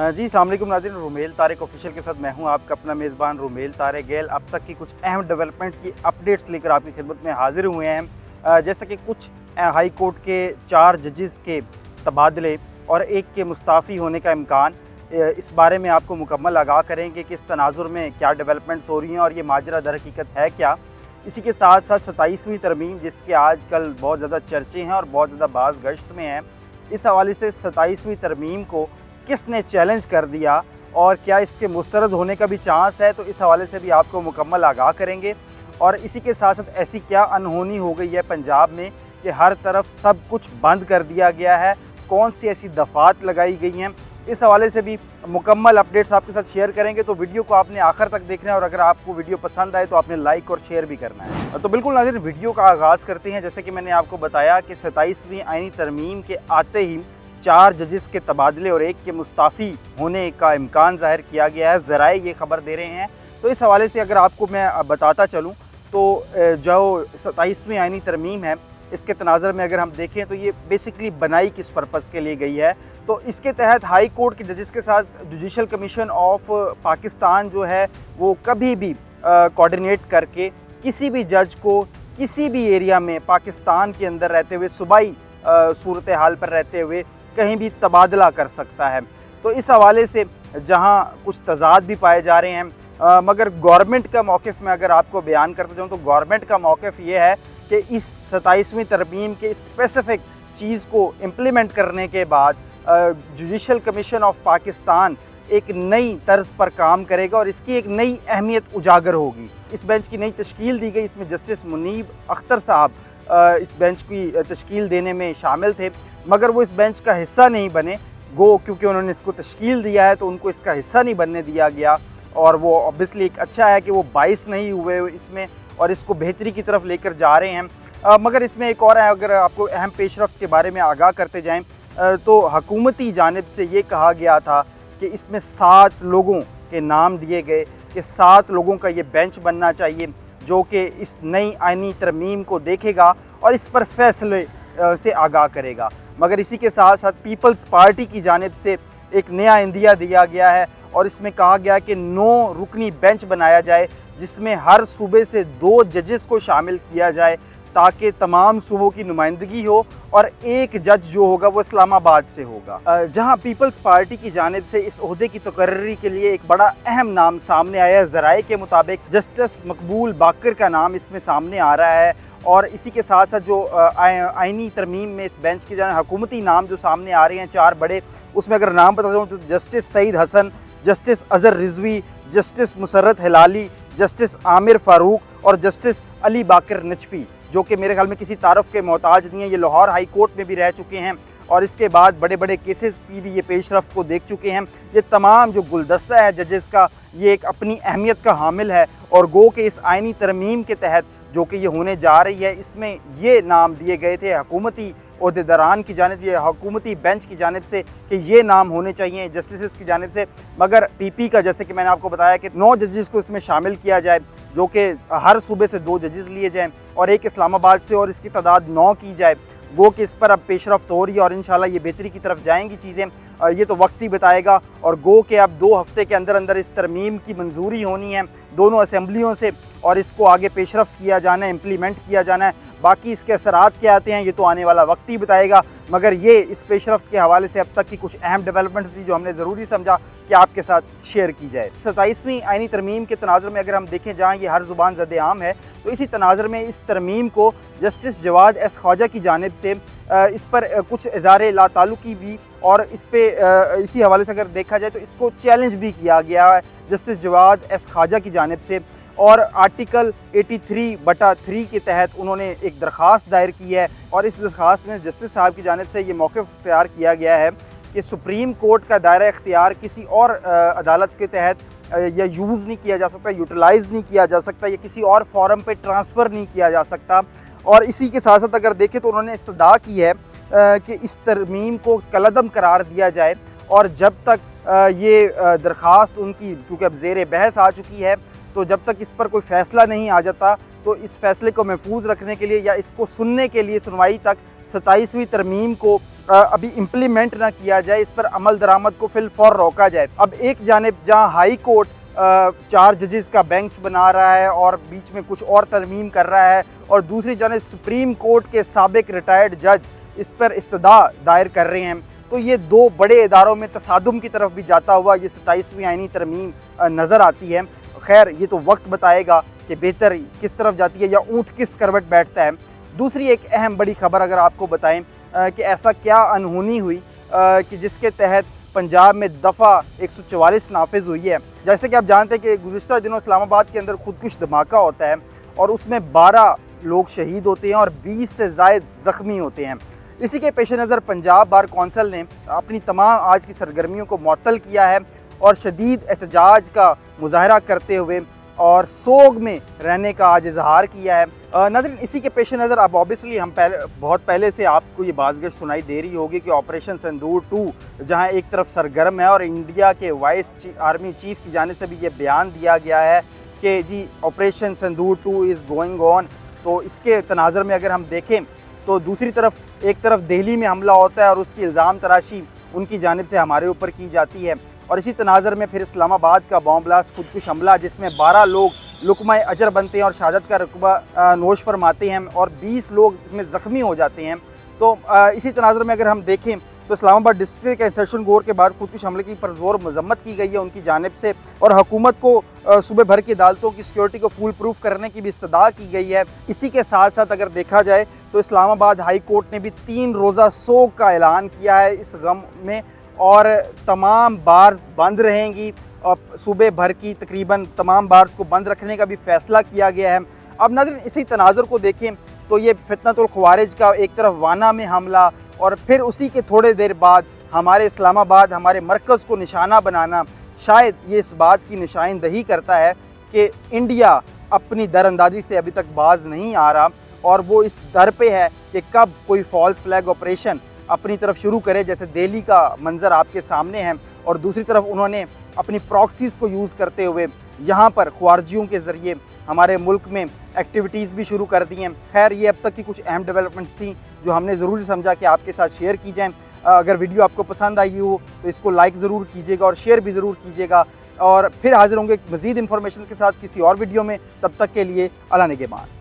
जी अस्सलाम वालेकुम नाज़रीन, रुमेल तारिक ऑफिशियल के साथ मैं हूं आपका अपना मेज़बान रुमेल तारिक गैल। अब तक की कुछ अहम डेवलपमेंट की अपडेट्स लेकर आपकी खिदमत में हाजिर हुए हैं। जैसा कि कुछ हाई कोर्ट के 4 जजेस के तबादले और एक के मुस्ताफ़ी होने का इम्कान, इस बारे में आपको मुकम्मल आगाह करेंगे कि इस तनाजुर में क्या डेवलपमेंट्स हो रही हैं और ये माजरा दर हकीकत है क्या। इसी के साथ साथ 27वीं तरमीम, जिसके आजकल बहुत ज़्यादा चर्चे हैं और बहुत ज़्यादा बाज़ गश्त में हैं, इस हवाले से 27वीं तरमीम को किसने चैलेंज कर दिया और क्या इसके मुस्तरद होने का भी चांस है, तो इस हवाले से भी आपको मुकम्मल आगाह करेंगे। और इसी के साथ साथ ऐसी क्या अनहोनी हो गई है पंजाब में कि हर तरफ सब कुछ बंद कर दिया गया है, कौन सी ऐसी दफ़ात लगाई गई हैं, इस हवाले से भी मुकम्मल अपडेट्स आपके साथ शेयर करेंगे। तो वीडियो को आपने आखिर तक देखना है और अगर आपको वीडियो पसंद आए तो आपने लाइक और शेयर भी करना है। तो बिल्कुल नाज़रीन, वीडियो का आगाज़ करते हैं। जैसे कि मैंने आपको बताया कि 27वीं आईनी तरमीम के आते ही 4 जजेस के तबादले और एक के मुस्ताफ़ी होने का इम्कान ज़ाहिर किया गया है, ज़राए ये खबर दे रहे हैं। तो इस हवाले से अगर आपको मैं बताता चलूँ तो जो 27वीं आईनी तरमीम है, इसके तनाज़र में अगर हम देखें तो ये बेसिकली बनाई किस पर्पज़ के लिए गई है। तो इसके तहत हाई कोर्ट के जजेस के साथ जुडिशल कमीशन ऑफ पाकिस्तान जो है वो कभी भी कोऑर्डिनेट करके किसी भी जज को किसी भी एरिया में पाकिस्तान के अंदर रहते हुए, सूबाई सूरत हाल पर रहते हुए कहीं भी तबादला कर सकता है। तो इस हवाले से जहां कुछ तज़ाद भी पाए जा रहे हैं, मगर गवर्नमेंट का मौक़िफ़ मैं अगर आपको बयान करता जाऊँ तो गवर्नमेंट का मौक़िफ़ ये है कि इस 27वीं तरमीम के स्पेसिफ़िक चीज़ को इम्प्लीमेंट करने के बाद जुडिशल कमीशन ऑफ पाकिस्तान एक नई तर्ज पर काम करेगा और इसकी एक नई अहमियत उजागर होगी। इस बेंच की नई तश्कील दी गई, इसमें जस्टिस मुनीब अख्तर साहब इस बेंच की तश्कील देने में शामिल थे, मगर वो इस बेंच का हिस्सा नहीं बने। गो क्योंकि उन्होंने इसको तश्कील दिया है तो उनको इसका हिस्सा नहीं बनने दिया गया, और वो ऑब्वियसली एक अच्छा है कि वो बाइस नहीं हुए इसमें और इसको बेहतरी की तरफ लेकर जा रहे हैं। मगर इसमें एक और है, अगर आपको अहम पेशरफ्त के बारे में आगाह करते जाएँ तो हकूमती जानिब से ये कहा गया था कि इसमें 7 लोगों के नाम दिए गए कि 7 लोगों का ये बेंच बनना चाहिए जो कि इस नई आईनी तरमीम को देखेगा और इस पर फैसले से आगाह करेगा। मगर इसी के साथ साथ पीपल्स पार्टी की जानिब से एक नया इंदिया दिया गया है और इसमें कहा गया कि 9 रुकनी बेंच बनाया जाए, जिसमें हर सूबे से 2 जजेस को शामिल किया जाए ताकि तमाम सूबों की नुमाइंदगी हो और एक जज जो होगा वो इस्लामाबाद से होगा। जहां पीपल्स पार्टी की जानिब से इस ओहदे की तकर्री के लिए एक बड़ा अहम नाम सामने आया है। ज़राए के मुताबिक जस्टिस मकबूल बाकर का नाम इसमें सामने आ रहा है। और इसी के साथ साथ जो आईनी तरमीम में इस बेंच की जानिब हुकूमती नाम जो सामने आ रहे हैं 4 बड़े, उसमें अगर नाम बता दूँ तो justice Saeed Hasan, justice Azhar Rizvi, justice Musarrat Hilali, justice Aamir Farooq और जस्टिस अली बाकर नजफ़ी, जो कि मेरे ख्याल में किसी तारफ़ के मोहताज नहीं है। ये लाहौर हाई कोर्ट में भी रह चुके हैं और इसके बाद बड़े बड़े केसेस की भी ये पेशरफ्त को देख चुके हैं। ये तमाम जो गुलदस्ता है जजेस का, ये एक अपनी अहमियत का हामिल है और गो के इस आईनी तरमीम के तहत जो कि ये होने जा रही है, इसमें ये नाम दिए गए थे हुकूमती ओहदेदारान की जानिब, ये हुकूमती बेंच की जानिब से कि ये नाम होने चाहिए जस्टिस की जानिब से। मगर पीपी का, जैसे कि मैंने आपको बताया कि 9 जजेस को इसमें शामिल किया जाए, जो कि हर सूबे से 2 जजेस लिए जाएँ और एक इस्लामाबाद से, और इसकी तादाद 9 की जाए। वो कि इस पर अब पेशरफ्त हो रही है और इंशाल्लाह ये बेहतरी की तरफ जाएंगी चीज़ें, ये तो वक्त ही बताएगा। और गो के अब 2 हफ्ते के अंदर अंदर इस तरमीम की मंजूरी होनी है दोनों असम्बलियों से और इसको आगे पेशरफ्त किया जाना है, इम्प्लीमेंट किया जाना है। बाकी इसके असरात क्या आते हैं ये तो आने वाला वक्त ही बताएगा, मगर ये इस पेशरफ्त के हवाले से अब तक की कुछ अहम डेवलपमेंट्स थी जो हमने ज़रूरी समझा कि आपके साथ शेयर की जाए। 27वीं आईनी तरमीम के तनाज़ुर में अगर हम देखें, जहाँ ये हर ज़ुबान ज़द-ए-आम है, तो इसी तनाज़ुर में इस तरमीम को जस्टिस जवाद एस ख्वाजा की जानिब से इस पर कुछ इज़ारे लाताल्लुकी भी, और इस पे इसी हवाले से अगर देखा जाए तो इसको चैलेंज भी किया गया है जस्टिस जवाद एस ख्वाजा की जानिब से। और आर्टिकल 83/3 के तहत उन्होंने एक दरख्वास्त दायर की है और इस दरख्वास्त में जस्टिस साहब की जानिब से ये मौक़िफ़ इख्तियार किया गया है कि सुप्रीम कोर्ट का दायरा इख्तियार किसी और अदालत के तहत या यूज़ नहीं किया जा सकता, यूटिलाइज़ नहीं किया जा सकता, या किसी और फॉरम पे ट्रांसफ़र नहीं किया जा सकता। और इसी के साथ साथ अगर देखें तो उन्होंने इस्तदा की है कि इस तरमीम को कलअदम करार दिया जाए और जब तक ये दरख्वास्त उनकी, क्योंकि अब ज़ेर बहस आ चुकी है, तो जब तक इस पर कोई फ़ैसला नहीं आ जाता तो इस फ़ैसले को महफूज रखने के लिए या इसको सुनने के लिए सुनवाई तक 27वीं तरमीम को अभी इम्प्लीमेंट ना किया जाए, इस पर अमल दरामद को फिल फौर रोका जाए। अब एक जानिब जहां हाई कोर्ट 4 जजेस का बेंच बना रहा है और बीच में कुछ और तरमीम कर रहा है, और दूसरी जानिब सुप्रीम कोर्ट के साबिक रिटायर्ड जज इस पर इस्तदा दायर कर रहे हैं, तो ये दो बड़े इदारों में तसादुम की तरफ भी जाता हुआ ये 27वीं आईनी तरमीम नज़र आती है। खैर, ये तो वक्त बताएगा कि बेहतर किस तरफ जाती है या ऊँट किस करवट बैठता है। दूसरी एक अहम बड़ी खबर अगर आपको बताएं कि ऐसा क्या अनहोनी हुई कि जिसके तहत पंजाब में दफ़ा 144 नाफिज हुई है। जैसे कि आप जानते हैं कि गुज़िश्ता दिनों इस्लामाबाद के अंदर खुदकुश धमाका होता है और उसमें 12 लोग शहीद होते हैं और 20 से ज़ायद ज़ख्मी होते हैं। इसी के पेश नज़र पंजाब बार कौंसिल ने अपनी तमाम आज की सरगर्मियों को मुअत्तल किया है और शदीद एहतजाज का मुजाहरा करते हुए और सोग में रहने का आज इजहार किया है। नाज़रीन, इसी के पेश नज़र अब ऑब्वियसली हम बहुत पहले से आपको ये बाज़गश्त सुनाई दे रही होगी कि ऑपरेशन सिंदूर 2 जहां एक तरफ सरगर्म है और इंडिया के वाइस आर्मी चीफ की जानिब से भी ये बयान दिया गया है कि जी operation Sindoor 2 is going on. तो इसके तनाज़र में अगर हम देखें तो दूसरी तरफ एक तरफ दिल्ली में हमला होता है और उसकी इल्ज़ाम तराशी उनकी जानिब से हमारे ऊपर की जाती है, और इसी तनाज़र में फिर इस्लामाबाद का बॉम्ब ब्लास्ट खुदकुश हमला जिसमें 12 लोग लुकमा अजर बनते हैं और शहादत का रुतबा नोश फरमाते हैं और 20 लोग इसमें ज़ख्मी हो जाते हैं। तो इसी तनाज़र में अगर हम देखें तो इस्लामाबाद डिस्ट्रिक्ट इंसर्शन कोर के बाद खुदकुश हमले की परज़ोर मजम्मत की गई है उनकी जानिब से, और हुकूमत को सूबे भर की अदालतों की सिक्योरिटी को फूल प्रूफ करने की भी इस्तदा की गई है। इसी के साथ साथ अगर देखा जाए तो इस्लामाबाद हाई कोर्ट ने भी 3 रोज़ा सोग का ऐलान किया है इस गम में, और तमाम बार्स बंद रहेंगी और सूबे भर की तकरीबन तमाम बार्स को बंद रखने का भी फ़ैसला किया गया है। अब नाज़रीन, इसी तनाज़ुर को देखें तो ये फितनतुल ख़वारिज का एक तरफ वाना में हमला और फिर उसी के थोड़े देर बाद हमारे इस्लामाबाद हमारे मरकज़ को निशाना बनाना, शायद ये इस बात की निशानदही करता है कि इंडिया अपनी दरअंदाजी से अभी तक बाज नहीं आ रहा और वो इस दर पे है कि कब कोई फॉल्स फ्लैग ऑपरेशन अपनी तरफ शुरू करे, जैसे दिल्ली का मंजर आपके सामने है, और दूसरी तरफ उन्होंने अपनी प्रॉक्सीज़ को यूज़ करते हुए यहाँ पर ख्वारजियों के ज़रिए हमारे मुल्क में एक्टिविटीज़ भी शुरू कर दी हैं। खैर, ये अब तक की कुछ अहम डेवलपमेंट्स थी जो हमने ज़रूरी समझा कि आपके साथ शेयर की जाएँ। अगर वीडियो आपको पसंद आई हो तो इसको लाइक ज़रूर कीजिएगा और शेयर भी ज़रूर कीजिएगा, और फिर हाज़िर होंगे मज़ीद इन्फॉर्मेशन के साथ किसी और वीडियो में। तब तक के लिए अल्लाह निगहबान।